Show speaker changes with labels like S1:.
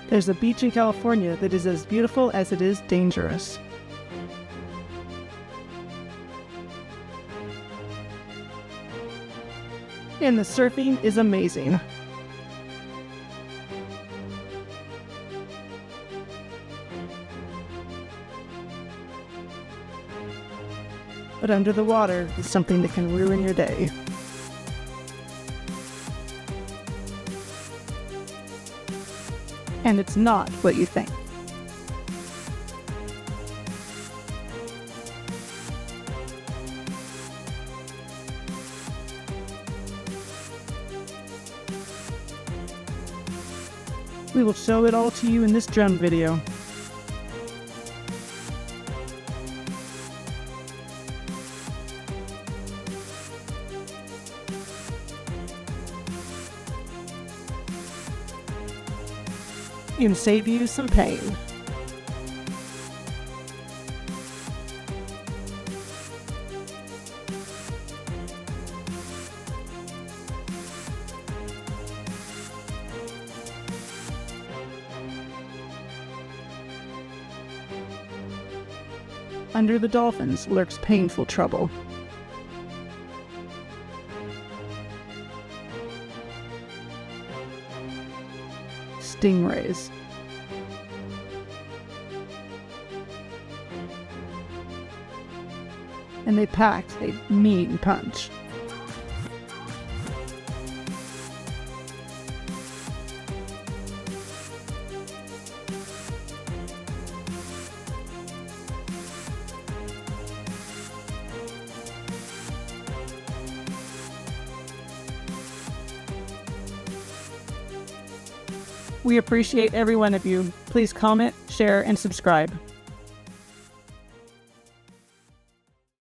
S1: There's a beach in California that is as beautiful as it is dangerous. And the surfing is amazing. But under the water is something that can ruin your day. And it's not what you think. We will show it all to you in this drone video. And save you some pain. Under the dolphins lurks painful trouble. Stingrays. And they packed a mean punch. We appreciate every one of you. Please comment, share, and subscribe.